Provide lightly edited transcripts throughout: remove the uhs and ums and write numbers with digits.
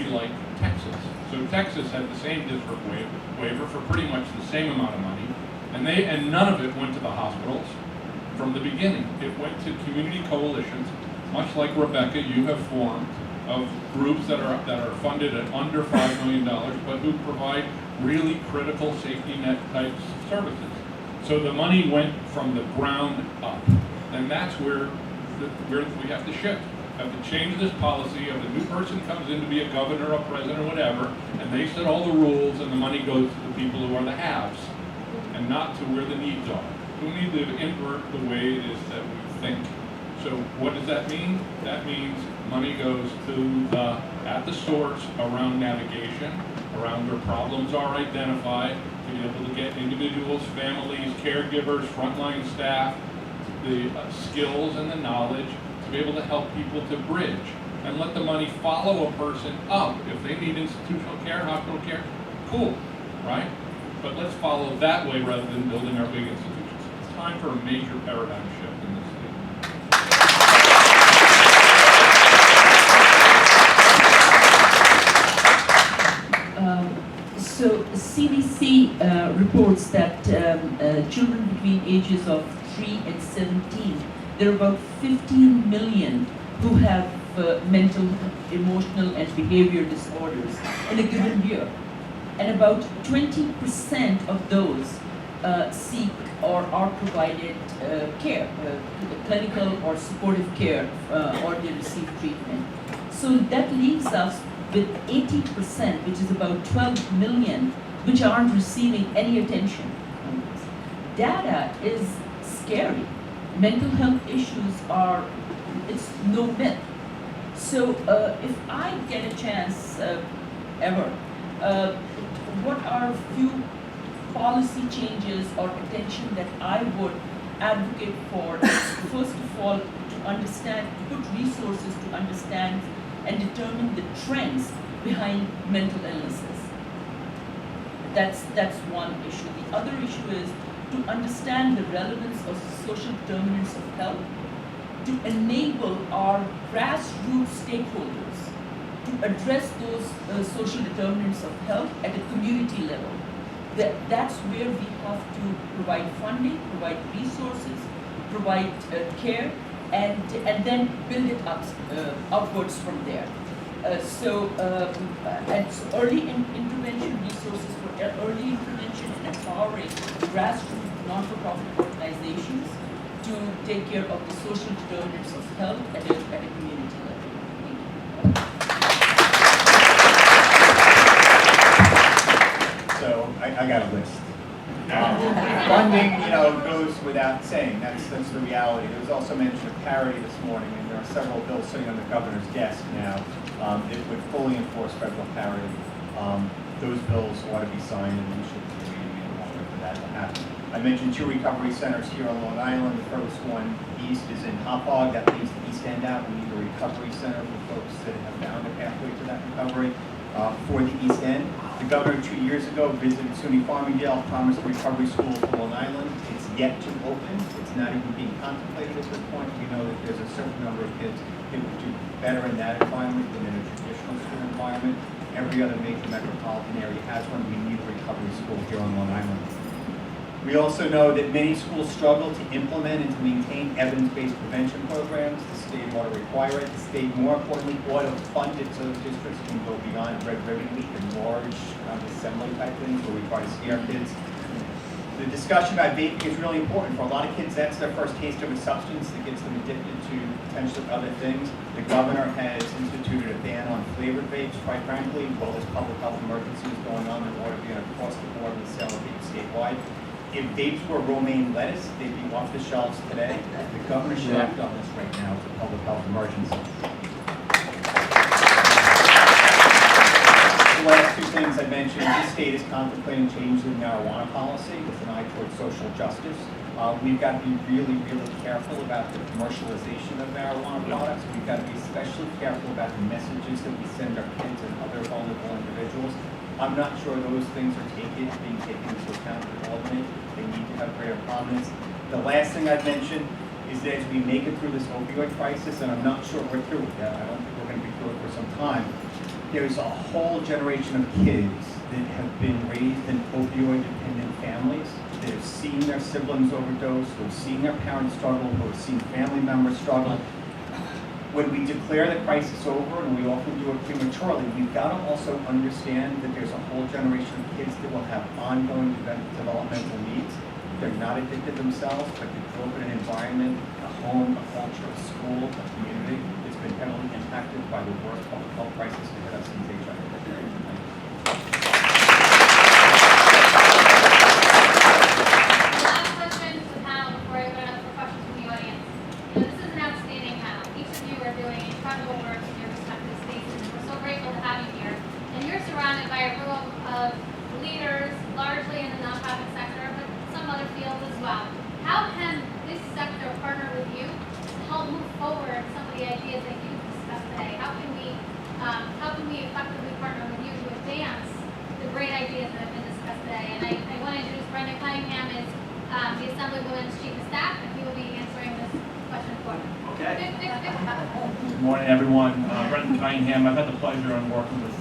like Texas. So Texas had the same district waiver for pretty much the same amount of money, and none of it went to the hospitals from the beginning. It went to community coalitions, much like Rebecca, you have formed, of groups that are funded at under $5 million, but who provide really critical safety net types of services. So the money went from the ground up, and that's where we have to shift. Have to change this policy. If a new person comes in to be a governor, a president, or whatever, and they set all the rules, and the money goes to the people who are the haves, and not to where the needs are. We need to invert the way it is that we think. So what does that mean? That means money goes to at the source around navigation, around where problems are identified, to be able to get individuals, families, caregivers, frontline staff, the skills and the knowledge to be able to help people to bridge, and let the money follow a person up. If they need institutional care, hospital care, cool, right? But let's follow that way rather than building our big institutions. It's time for a major paradigm shift in this state. So CDC reports that children between ages of 3 and 17, there are about 15 million who have mental, emotional, and behavior disorders in a given year. And about 20% of those seek or are provided care, clinical or supportive care, or they receive treatment. So that leaves us with 80%, which is about 12 million, which aren't receiving any attention. Data is scary. Mental health issues it's no myth. So if I get a chance ever, what are a few policy changes or attention that I would advocate for? First of all, to understand, to put resources to understand and determine the trends behind mental illnesses. That's one issue. The other issue is to understand the relevance of social determinants of health, to enable our grassroots stakeholders to address those social determinants of health at a community level. That's where we have to provide funding, provide resources, provide care, and then build it up upwards from there. And so early intervention, resources for early intervention, and empowering grassroots non-for-profit organizations to take care of the social determinants of health at a community level. So I got a list. Funding, goes without saying. That's the reality. There was also mention of parity this morning, and there are several bills sitting on the governor's desk now that would fully enforce federal parity. Those bills ought to be signed, and we should be waiting in order for that to happen. I mentioned 2 recovery centers here on Long Island. The first one east is in Hauppauge. That leaves the East End out. We need a recovery center for folks that have found a pathway to that recovery. For the East End, the governor 2 years ago visited SUNY Farmingdale, promised a recovery school for Long Island. It's yet to open. It's not even being contemplated at this point. We know that there's a certain number of kids who would do better in that environment than in a traditional school environment. Every other major metropolitan area has one. We need a recovery school here on Long Island. We also know that many schools struggle to implement and to maintain evidence-based prevention programs. The state ought to require it. The state, more importantly, ought to fund it so those districts can go beyond Red Ribbon Week and large assembly type things where we try to scare kids. The discussion about vaping is really important. For a lot of kids, that's their first taste of a substance that gets them addicted to potentially other things. The governor has instituted a ban on flavored vapes, quite frankly, while this public health emergency is going on. There ought to be an across-the-board and sale of vapes statewide. If vapes were romaine lettuce, they'd be off the shelves today. The governor should act on this right now. It's a public health emergency. The last 2 things I mentioned, this state is contemplating changing the marijuana policy with an eye towards social justice. We've got to be really, really careful about the commercialization of marijuana products. We've got to be especially careful about the messages that we send our kids and other vulnerable individuals. I'm not sure those things are being taken into account in Albany. They need to have greater prominence. The last thing I'd mention is that as we make it through this opioid crisis, and I'm not sure we're through it yet, I don't think we're going to be through it for some time, there's a whole generation of kids that have been raised in opioid-dependent families, that have seen their siblings overdose, who have seen their parents struggle, who have seen family members struggle. When we declare the crisis over, and we often do it prematurely, we've got to also understand that there's a whole generation of kids that will have ongoing developmental needs. They're not addicted themselves, but they grew up in an environment, a home, a culture, a school, a community that's been heavily impacted by the worst public health crisis to hit us since HIV. Last question to the panel before I open it up for questions from the audience. This is an outstanding panel. Each of you are doing incredible work in your respective spaces, and we're so grateful to have you here. And you're surrounded by a room of leaders, largely in the nonprofit sector, but some other fields as well. How can this sector partner with you to help move forward some of the ideas that you've discussed today? How can we effectively partner with you to advance the great ideas that have been discussed today? And I want to introduce Brenda Cunningham as the Assemblywoman's Chief of Staff, and he will be answering this question for her. Okay. Good morning, everyone. Brendan Cunningham. I've had the pleasure of working with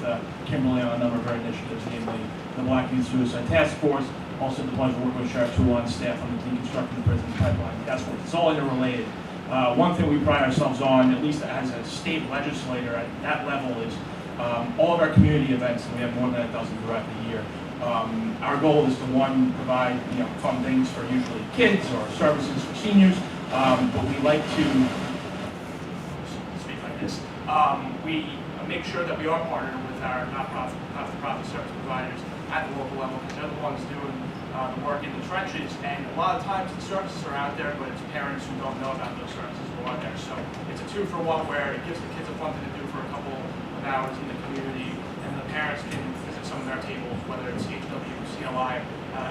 Kimberly on a number of her initiatives, namely the Black Youth Suicide Task Force. Also the pleasure of working with Sheriff Toole on staff on the Deconstructing the Prison Pipeline Task Force. It's all interrelated. One thing we pride ourselves on, at least as a state legislator at that level, is all of our community events, and we have more than a dozen throughout the year. Our goal is to, one, provide fun things for usually kids or services for seniors, but we like to speak like this. We make sure that we are partnered with our not-for-profit service providers at the local level, because they're the ones doing the work in the trenches, and a lot of times the services are out there, but it's parents who don't know about those services who are there. So it's a two-for-one where it gives the kids a fun thing to do for a couple of hours in the community, and the parents can visit some of their tables, whether it's HWCLI,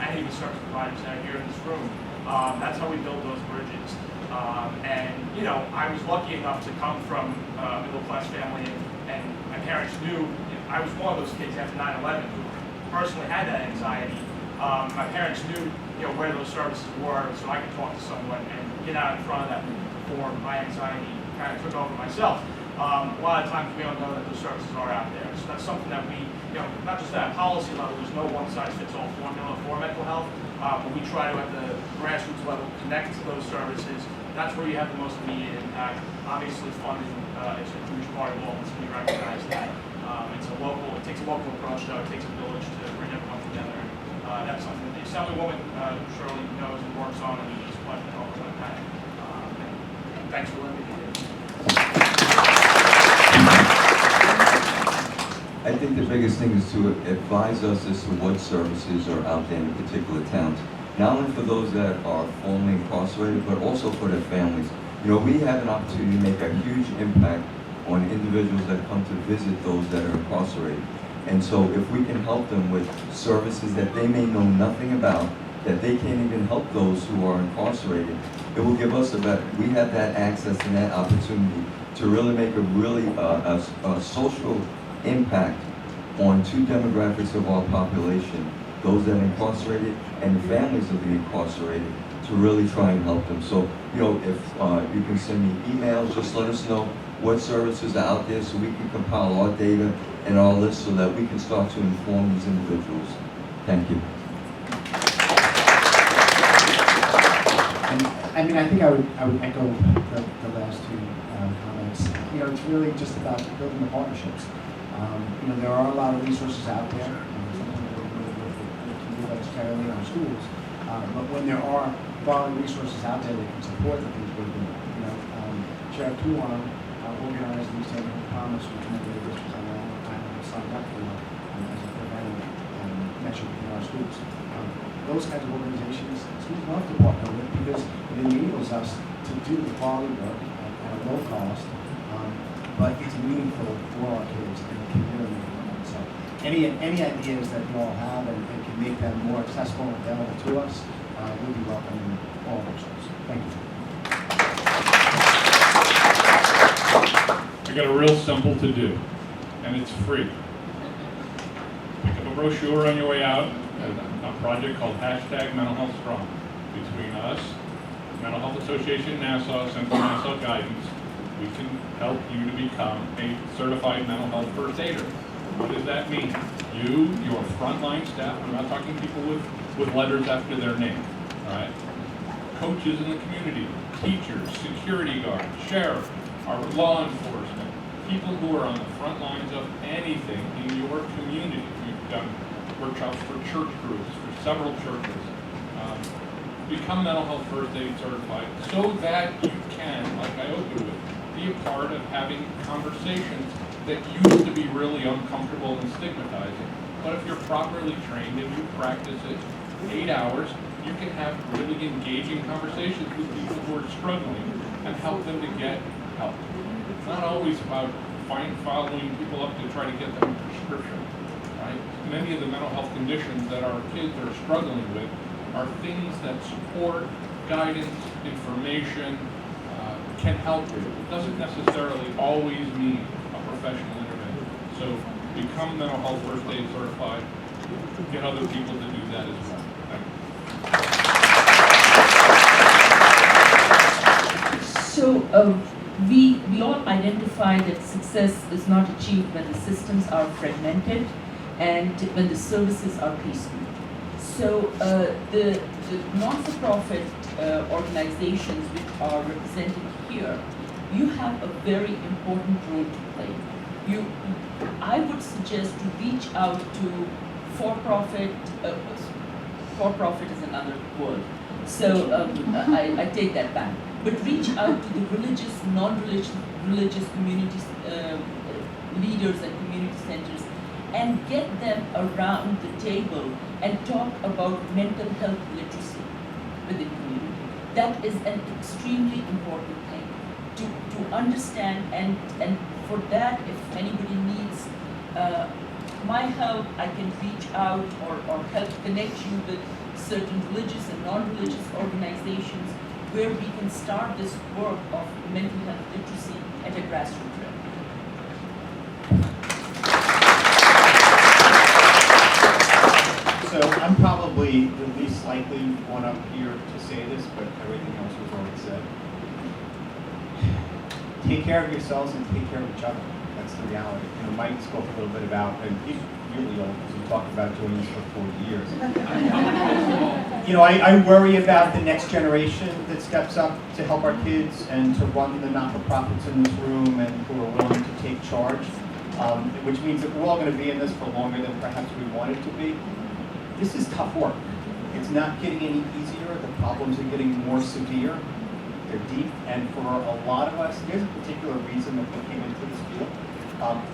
any of the service providers that are here in this room. That's how we build those bridges. And I was lucky enough to come from a middle-class family, and my parents knew I was one of those kids after 9/11 who personally had that anxiety. My parents knew where those services were, so I could talk to someone and get out in front of them before my anxiety kind of took over myself. A lot of times we don't know that those services are out there, so that's something that we, not just at a policy level, there's no one-size-fits-all formula for mental health, but we try to, at the grassroots level, connect to those services. That's where you have the most immediate impact. Obviously, funding is a huge part of all this, and we recognize that. It takes a local approach, though. It takes a village to bring everyone together. That's something that the Assemblywoman surely knows and works on, and it's a pleasure to help with that. Thanks for letting me be here. I think the biggest thing is to advise us as to what services are out there in particular towns. Not only for those that are formerly incarcerated, but also for their families. We have an opportunity to make a huge impact on individuals that come to visit those that are incarcerated. And so if we can help them with services that they may know nothing about, that they can't even help those who are incarcerated, it will give us we have that access and that opportunity to really make a social impact on two demographics of our population, those that are incarcerated and the families of the incarcerated, to really try and help them. So, if you can send me emails, just let us know what services are out there so we can compile our data and our list so that we can start to inform these individuals. Thank you. And I think I would echo the last two comments. It's really just about building the partnerships. There are a lot of resources out there. Sometimes we can do budgetarily in our schools. But when there are quality resources out there that can support the things we're doing, Sheriff Toole organized these 10 comments, which many of the districts I know have signed up for as a preventive measure in our schools. Those kinds of organizations, schools love to partner with because it enables us to do the quality work at a low cost, but it's meaningful for our kids and it can really make a difference. So any ideas that you all have and can make them more accessible and available to us, we'll be welcoming all of our schools. Thank you. I got a real simple to do, and it's free. Pick up a brochure on your way out, a project called #MentalHealthStrong. Between us, Mental Health Association Nassau, Central Nassau Guidance, we can help you to become a certified mental health first aider. What does that mean? You, your frontline staff, I'm not talking people with letters after their name, all right? Coaches in the community, teachers, security guards, sheriff, our law enforcement, people who are on the front lines of anything in your community. We've done workshops for church groups, for several churches. Become mental health first aid certified so that you can, like I opened with, be a part of having conversations that used to be really uncomfortable and stigmatizing. But if you're properly trained and you practice it 8 hours, you can have really engaging conversations with people who are struggling and help them to get help. It's not always about following people up to try to get them a prescription, right? Many of the mental health conditions that our kids are struggling with are things that support, guidance, information, can help you. It doesn't necessarily always mean a professional intervention. So become mental health first aid certified, get other people to do that as well. Thank you. So we all identify that success is not achieved when the systems are fragmented and when the services are piecemeal. So the non-for-profit organizations which are represented here, you have a very important role to play. I would suggest to reach out to for-profit is another word. So I take that back. But reach out to the religious, non-religious communities, leaders and community centers, and get them around the table and talk about mental health literacy within the community. That is an extremely important thing to understand, and for that, if anybody needs my help, I can reach out or help connect you with certain religious and non-religious organizations where we can start this work of mental health literacy at a grassroots level. So I'm probably the least likely one up here to say this, but everything else was already said. Take care of yourselves and take care of each other. That's the reality. You know, Mike spoke a little bit about, and he's really old because he talked about doing this for 40 years. You know, I worry about the next generation that steps up to help our kids and to run the not-for-profits in this room and who are willing to take charge, which means that we're all going to be in this for longer than perhaps we wanted to be. This is tough work. It's not getting any easier. The problems are getting more severe. They're deep, and for a lot of us, there's a particular reason that we came into this field.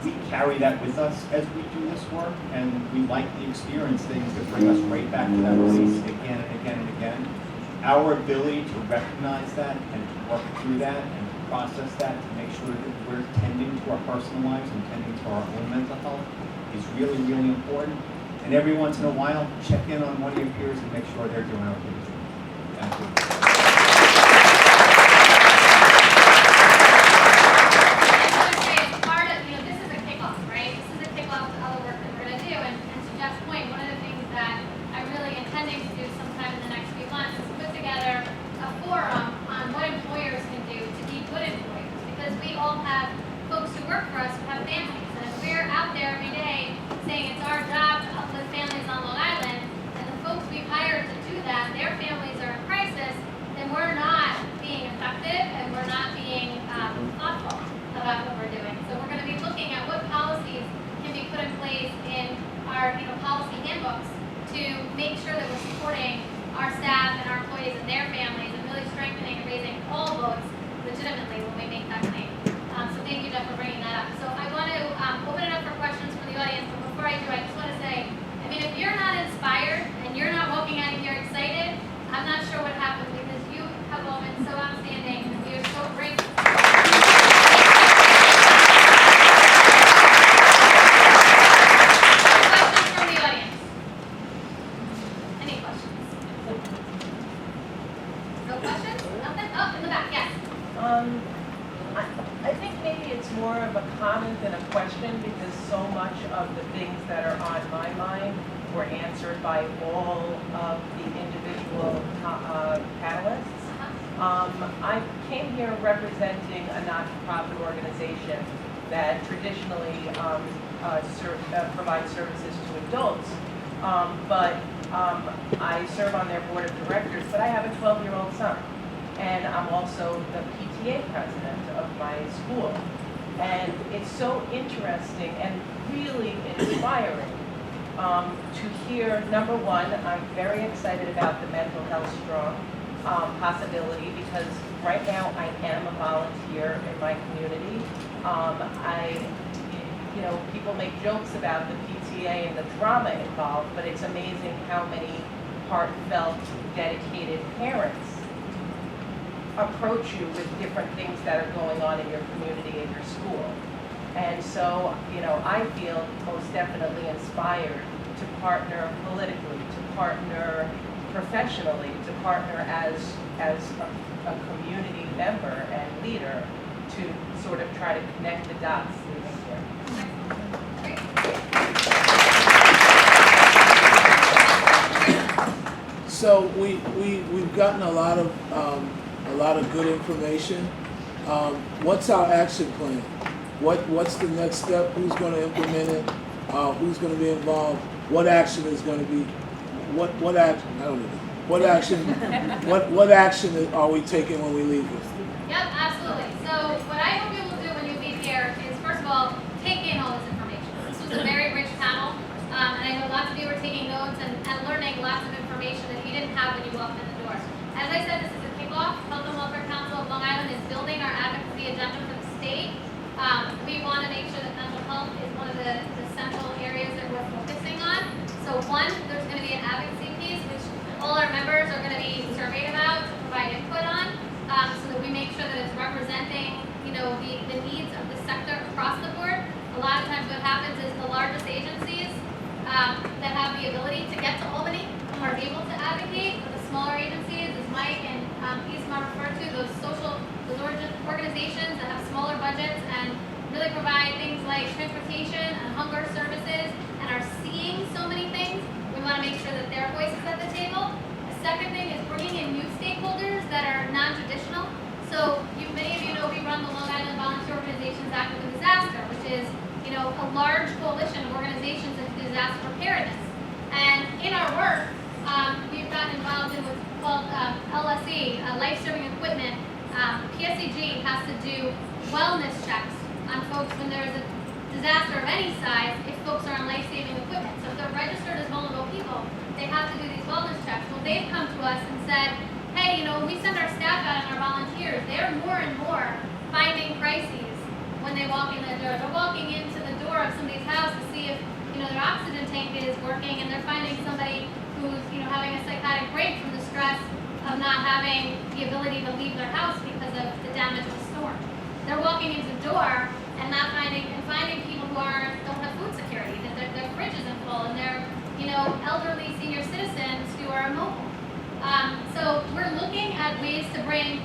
We carry that with us as we do this work, and we like the experience things that bring us right back to that place again and again and again. Our ability to recognize that and to work through that and to process that to make sure that we're tending to our personal lives and tending to our own mental health is really, really important. And every once in a while, check in on one of your peers and make sure they're doing okay too. Thank you. I think maybe it's more of a comment than a question because so much of the things that are on my mind were answered by all of the individual panelists. I came here representing a not-for-profit organization that traditionally provide services to adults. I serve on their board of directors, but I have a 12-year-old son. And I'm also the PTA president of my school. And it's so interesting and really inspiring to hear, number one, I'm very excited about the Mental Health Strong possibility, because right now I am a volunteer in my community. People make jokes about the PTA and the drama involved, but it's amazing how many heartfelt, dedicated parents approach you with different things that are going on in your community and your school. And so, I feel most definitely inspired to partner politically, to partner professionally, to partner as a community member and leader to sort of try to connect the dots leaving here. So we've gotten a lot of good information. What's our action plan? What's the next step? Who's going to implement it? Who's going to be involved? What action is going to be? What action? I don't know. What action? What action are we taking when we leave here? Yep, absolutely. So what I hope you will do when you leave here is, first of all, take in all this information. This was a very rich panel, and I know lots of you were taking notes and learning lots of information that you didn't have when you walked in the door. As I said, this is a kickoff. Health and Welfare Council of Long Island is building our advocacy agenda for the state. We want to make sure that mental health is one of the central areas that we're focusing on. So one, there's going to be an advocacy piece, which all our members are going to be surveyed about to provide input on, so that we make sure that it's representing, the needs of the sector across the board. A lot of times what happens is the largest agencies that have the ability to get to Albany are able to advocate, but the smaller agencies, as Mike and Isma referred to, those organizations that have smaller budgets and really provide things like transportation and hunger services and are seeing so many things, we want to make sure that their voice is at the table. The second thing is bringing in new stakeholders that are non-traditional. So many of you know we run the Long Island Volunteer Organizations Active in Disaster, which is a large coalition of organizations in disaster preparedness. And in our work, we've gotten involved in what's called LSE, life-saving equipment. PSEG has to do wellness checks on folks when there's a disaster of any size if folks are on life-saving equipment. So if they're registered as vulnerable people, they have to do these wellness checks. Well, they've come to us and said, hey, when we send our staff out and our volunteers, they're more and more finding crises when they walk in the door. They're walking into the door of somebody's house to see if their oxygen tank is working, and they're finding somebody who's having a psychotic break from the stress of not having the ability to leave their house because of the damage of a storm. They're walking into the door and finding people who don't have food security, that their fridge isn't full, and they're elderly senior citizens who are immobile. So we're looking at ways to bring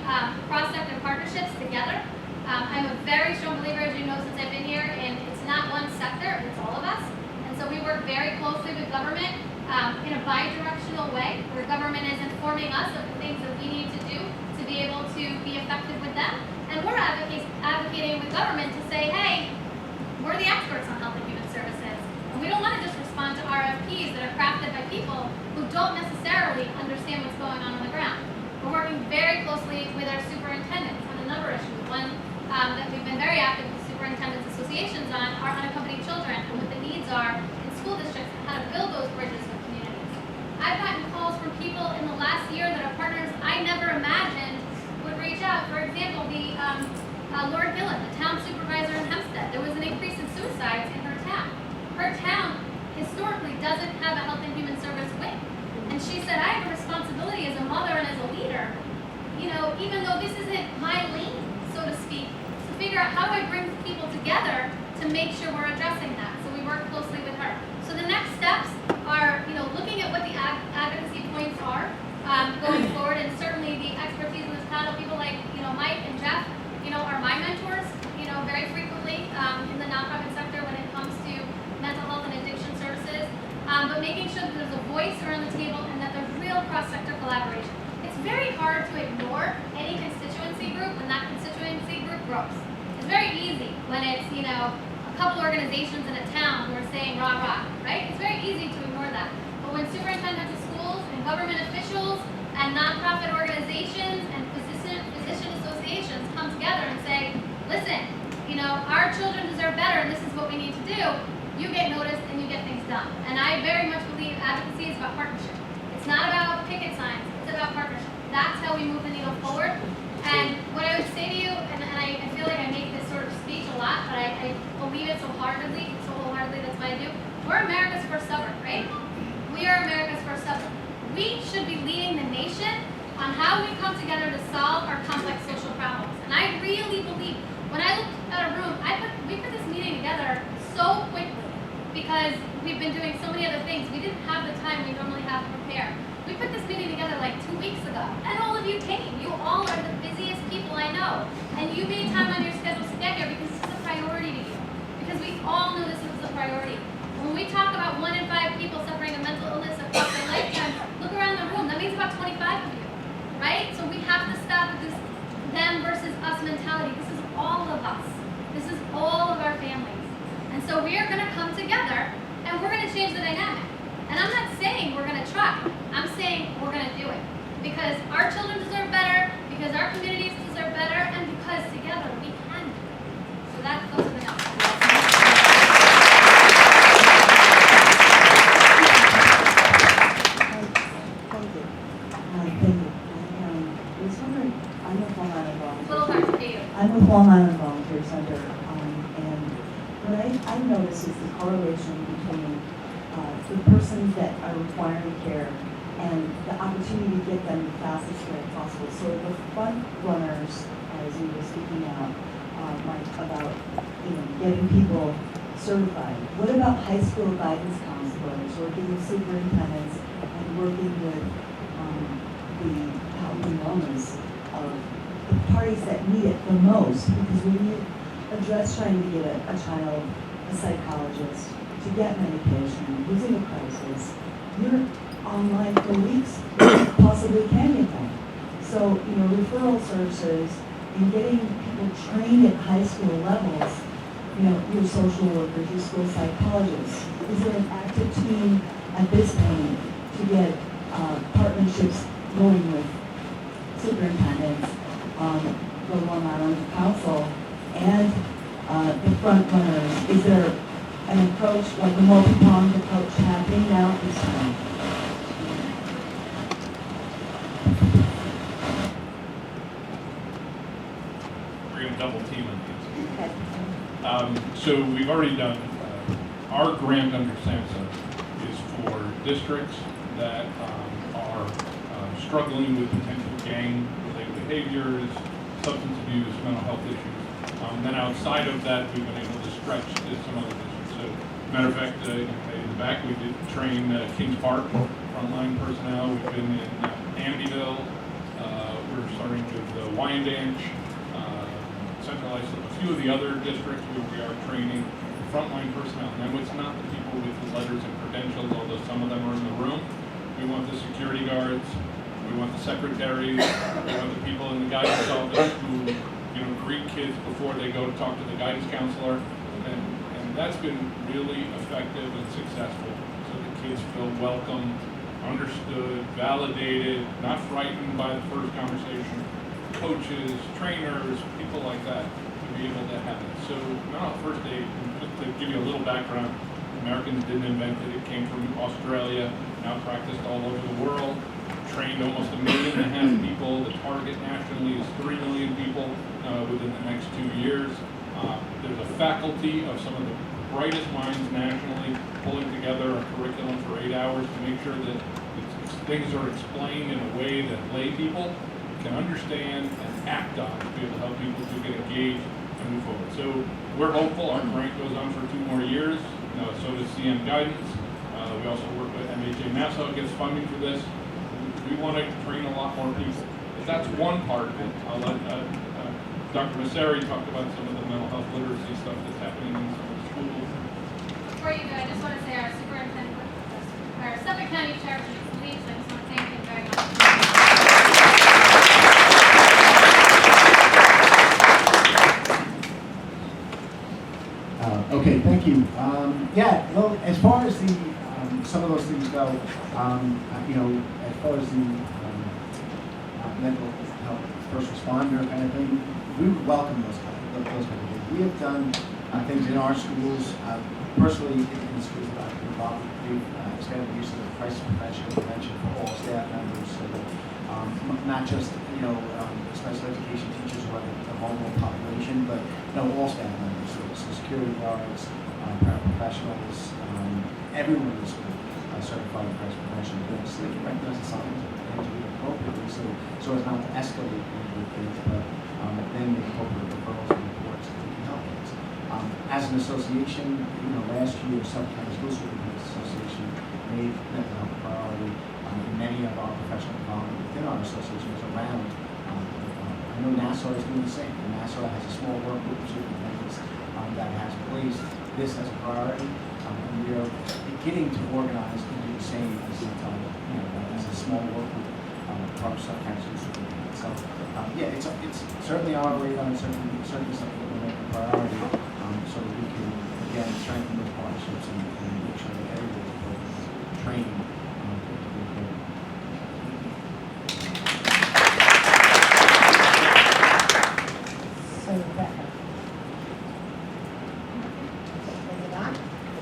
cross-sector partnerships together. I'm a very strong believer, as you know, since I've been here, and it's not one sector, it's all of us. And so we work very closely with government in a bi-directional way, where government is informing us of the things that we need to do to be able to be effective with them. And we're advocating with government to say, hey, we're the experts on health and human services. And we don't want to just respond to RFPs that are crafted by people who don't necessarily understand what's going on the ground. We're working very closely with our superintendents on a number of issues. One that we've been very active with superintendents associations on are unaccompanied children and what the needs are in school districts and how to build those bridges with communities. I've gotten calls from people in the last year that are partners I never imagined would reach out. For example, the Laura Gillen, the town supervisor in Hempstead, there was an increase in suicides in her town. Her town historically doesn't have a health and human service wing. And she said, I have a responsibility as a mother and as a leader, even though this isn't my lane, so to speak, to figure out how do I bring people together to make sure we're addressing that. So we work closely with her. So the next steps are, looking at what the advocacy points are going forward, and certainly the expertise of this panel, people like, Mike and Jeff, are my mentors, very frequently in the nonprofit sector when it comes to mental health and addiction services, but making sure that there's a voice around the table and that there's real cross-sector collaboration. It's very hard to ignore any constituency group when that constituency group grows. It's very easy when it's, a couple organizations in a town who are saying rah rah, right? It's very easy to ignore that. But when superintendents of schools and government officials and nonprofit organizations and physician associations come together and say, listen, our children deserve better and this is what we need to do, you get noticed and you get things done. And I very much believe advocacy is about partnership. It's not about picket signs, it's about partnership. That's how we move the needle forward. And what I would say to you, and I feel like I make this sort of speech a lot, but I believe it so wholeheartedly, that's why I do. We're America's first suburb, right? We are America's first suburb. We should be leading the nation on how we come together to solve our complex social problems. And I really believe, when I looked at a room, we put this meeting together so quickly because we've been doing so many other things. We didn't have the time we normally have to prepare. We put this meeting together like 2 weeks ago, and all of you came. You all are the busiest people I know, and you made time on your schedule to get here because this is a priority to you. Because we all know this is a priority. When we talk about 1 in 5 people suffering a mental illness across their lifetime, look around the room. That means about 25 of you, right? So we have to stop with this them versus us mentality. This is all of us. This is all of our families. And so we are going to come together, and we're going to change the dynamic. And I'm not saying we're going to try. I'm saying we're going to do it. Because our children deserve better, because our communities deserve better, and because together we can do it. So those are the numbers. Thank you. I was wondering, I'm with Long Island It's a little Volunteer. hard to you. I'm with Long Island Volunteer Center, and what I notice is the correlation between the persons that are requiring care and the opportunity to get them the fastest way possible. So the front runners, as you were speaking out, Mike, about getting people certified. What about high school guidance counselors, working with superintendents, and working with the health and wellness of the parties that need it the most? Because when you address trying to get a child a psychologist to get medication, who's in a crisis, you're online for weeks, you possibly can get them. So, referral services and getting people trained at high school levels, your social workers, your school psychologists. Is there an active team at this point to get partnerships going with superintendents, the Long Island Council, and the front runners? Is there an approach, like a multi-pronged approach happening now at this time? We're going to double team on these. So we've already done, our grant under SAMHSA is for districts that are struggling with potential gang-related behaviors, substance abuse, mental health issues. Then outside of that, we've been able to stretch to some other districts. So, matter of fact, in the back, we did train Kings Park frontline personnel. We've been in Amityville. We're starting with Wyandanch, centralized a few of the other districts where we are training frontline personnel. Now, it's not the people with the letters and credentials, although some of them are in the room. We want the security guards. We want the secretaries. We want the people in the guidance office who greet kids before they go to talk to the guidance counselor, and that's been really effective and successful. So the kids feel welcome, understood, validated, not frightened by the first conversation. Coaches, trainers, people like that to be able to have it. So mental health first aid, just to give you a little background, Americans didn't invent it. It came from Australia, now practiced all over the world. Trained almost 1.5 million people. The target nationally is 3 million people within the next 2 years. There's a faculty of some of the brightest minds nationally pulling together a curriculum for 8 hours to make sure that things are explained in a way that lay people can understand and act on to be able to help people to get engaged and move forward. So we're hopeful. Our grant goes on for 2 more years. So does CM Guidance. We also work with MHA Nassau, gets funding for this. We want to train a lot more people. If that's one part of it, I'll let Dr. Masseri talk about some of the mental health literacy stuff that's happening in some of the schools. Before you go, I just want to say our superintendent, our Suffolk County Sheriff is leaves, so I just want to thank him very much. Okay, as some of those things go, as far as the mental health first responder kind of thing, we welcome those kind of things. We have done things in our schools, personally in the schools that I've been involved with. We've expanded the use of the crisis prevention for all staff members, so that not just special education teachers who are the vulnerable population, but all staff members, so security guards, paraprofessionals, everyone in the school certified in crisis prevention, so they can recognize the signs and do it appropriately, so as not to escalate into things, but then make appropriate referrals and reports that we can help with. As an association, last year, Suffolk County School Superintendents Association made mental health a priority. Many of our professional development within our association is around. I know Nassau is doing the same. And Nassau has a small work group of superintendents that has placed this as a priority, and we are beginning to organize and do the same as a small work group part of Suffolk County School Superintendents. So, it's certainly on our radar, and certainly something that we're making a priority, so that we can again strengthen those partnerships and make sure that everybody is trained. So Rebecca. Is it on?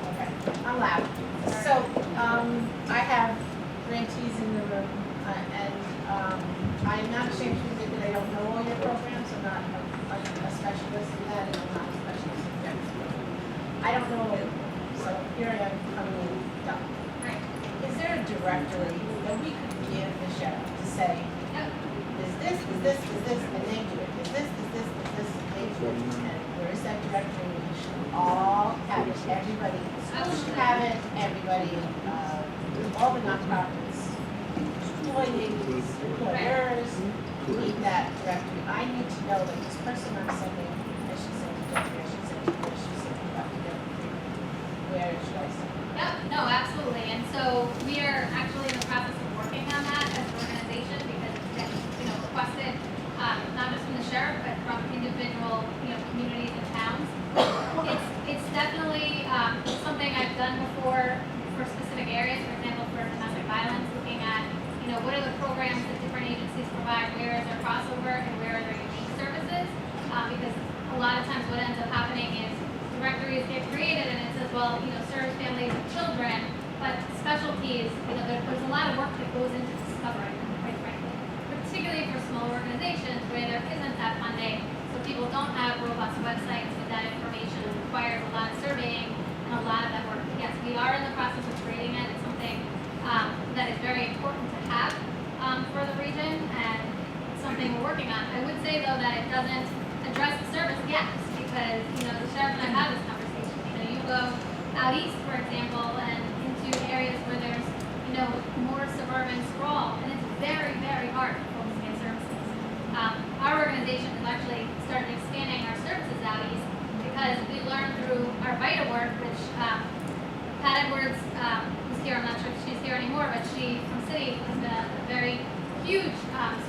Okay, I'm loud. So, I have grantees in the room, and I am not ashamed to admit that I don't know all your programs. I'm not a specialist in that, and I'm not a specialist in that. I don't know it, so here I am coming in dumb. Right. Is there a directory that we could give the sheriff to say, is this, and they do it, is this, and they do it, and where is that directory? We should all have it, everybody, schools should have it, everybody, all the nonprofits, employees, employers, need that directory. I need to know that this person I'm sending, I should send to Jeffrey, I should send to this, I should send to Dr. Jeffrey. Where should I send? Yep, no, absolutely. And so we are actually in the process of working on that as an organization because it's requested not just from the sheriff but from individual communities and towns. It's definitely something I've done before for specific areas. For example, for domestic violence, looking at what are the programs that different agencies provide, where is their crossover, and where are their unique services. Because a lot of times what ends up happening is directories get created and it says, well, serves families and children, but specialties, there's a lot of work that goes into discovering them, quite frankly. Particularly for small organizations where there isn't that funding, so people don't have robust websites with that information. It requires a lot of surveying and a lot of that work. Yes, we are in the process of creating it. It's something that is very important to have for the region, and it's something we're working on. I would say, though, that it doesn't address the service gaps, because, the sheriff and I have this conversation. You go out east, for example, and into areas where there's, more suburban sprawl, and it's very, very hard for folks to get services. Our organization has actually started expanding our services out east because we learned through our VITA work, which Pat Edwards was here. I'm not sure if she's here anymore, but she, from City, has been a very huge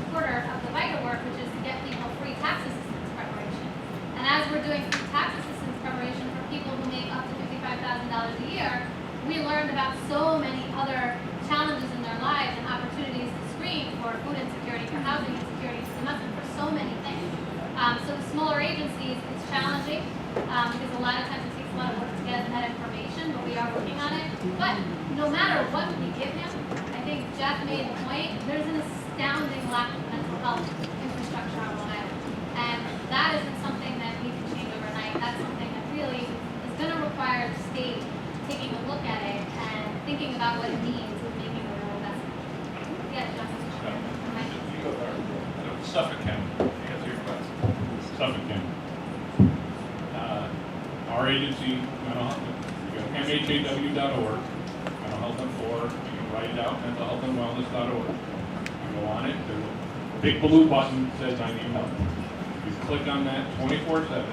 supporter of the VITA work, which is to get people free tax assistance preparation. And as we're doing free tax assistance preparation for people who make up to $55,000 a year, we learned about so many other challenges in their lives and opportunities to screen for food insecurity, for housing insecurity, for domestic, for so many things. So the smaller agencies, it's challenging because a lot of times it takes a lot of work to get that information, but we are working on it. But no matter what we give him, I think Jeff made the point, there's an astounding lack of mental health infrastructure on Long Island. And that isn't something that we can change overnight. That's something that really is going to require the state taking a look at it and thinking about what it means and making a real investment. Yeah, Jeff. Suffolk County, to answer your question. Suffolk County. Our agency, mental health, you go mhaw.org, mental health and for, you can write it out, mentalhealthandwellness.org. You go on it, there's a big blue button that says I need help. You click on that 24/7,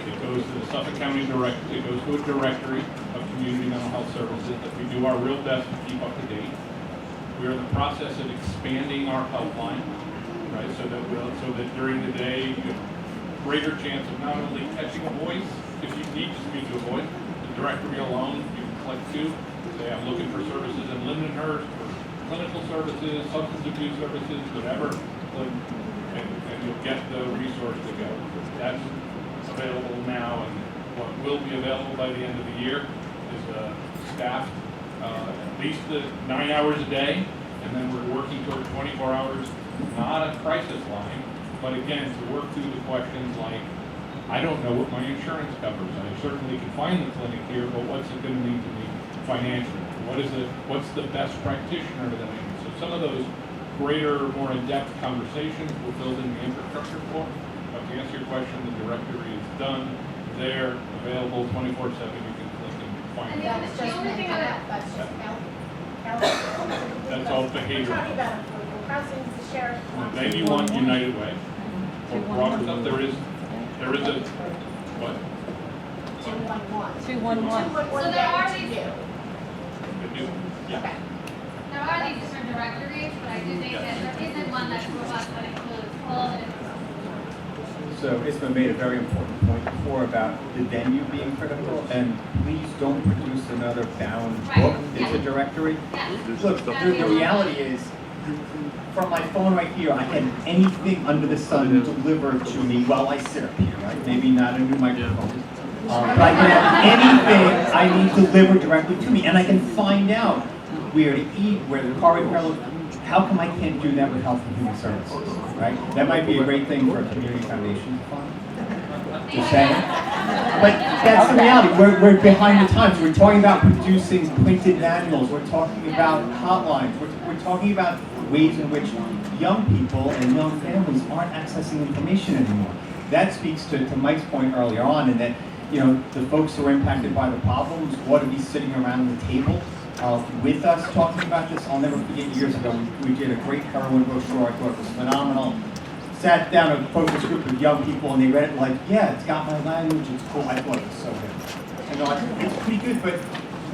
it goes to the Suffolk County directory, it goes to a directory of community mental health services that we do our real best to keep up to date. We are in the process of expanding our helpline, right, so that during the day you have a greater chance of not only catching a voice, if you need to speak to a voice, the directory alone you can click to say, I'm looking for services in Lindenhurst, or clinical services, substance abuse services, whatever, click, and you'll get the resource to go. That's available now, and what will be available by the end of the year is staffed at least 9 hours a day, and then we're working toward 24 hours, not a crisis line, but again, to work through the questions like, I don't know what my insurance covers. I certainly can find the clinic here, but what's it going to mean to me financially? What's the best practitioner that I need? So some of those greater, more in-depth conversations we're building the infrastructure for. But to answer your question, the directory is done, there, available 24/7. You can click and find And it. the only thing about That's just health. That's all We're behavioral. talking about affordable housing, the sheriff wants. Then you want United Way. Or Robert's up, there is a, what? 211. 211. 211 So there are gave it to these- you. Good news? Yeah. Okay. There are these different directories, but I do think that there isn't one that's robust that includes all of the different. So Isma made a very important point before about the venue being critical, and please don't produce another bound book. It's a directory. Yes. Look, the reality is, from my phone right here, I can anything under the sun delivered to me while I sit up here, right? Maybe not a new microphone. But I can have anything I need delivered directly to me, and I can find out where to eat, where the car repair. How come I can't do that with Health and Human Services, right? That might be a great thing for a community foundation to fund. Just saying. But that's the reality. We're behind the times. We're talking about producing printed manuals. We're talking about hotlines. We're talking about ways in which young people and young families aren't accessing information anymore. That speaks to Mike's point earlier on, and that, you know, the folks who are impacted by the problems ought to be sitting around the table with us talking about this. I'll never forget years ago, we did a great heroin brochure. I thought it was phenomenal. Sat down a focus group of young people, and they read it like, yeah, it's got my language, it's cool. I thought it was so good. And I it's pretty good, but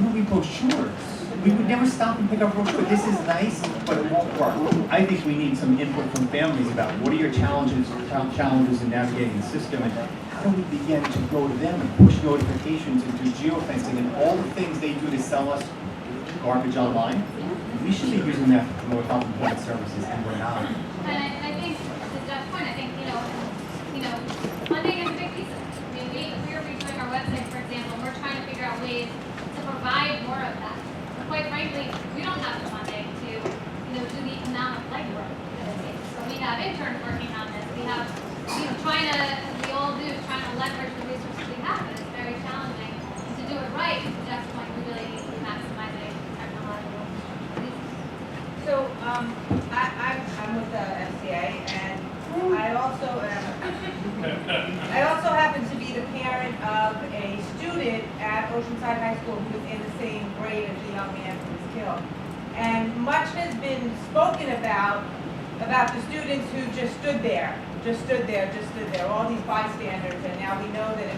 we read brochures. We would never stop and pick up a brochure. This is nice, but it won't work. I think we need some input from families about what are your challenges in navigating the system, and how do we begin to go to them and push notifications and do geofencing and all the things they do to sell us garbage online. We should be using that to promote health and human services, and we're not. And I think, to Jeff's point, I think, funding is a big piece of it. I mean, we're redoing our website, for example, and we're trying to figure out ways to provide more of that. But quite frankly, we don't have the funding to, do the amount of legwork that it takes. So we have interns working on this. We have, trying to, as we all do, trying to leverage the resources we have, and it's very challenging. And to do it right, to Jeff's point, we really need to be maximizing technological resources. So, I'm with the FCA, and I also happen to be the parent of a student at Oceanside High School who was in the same grade as the young man who was killed. And much has been spoken about the students who just stood there, all these bystanders, and now we know that in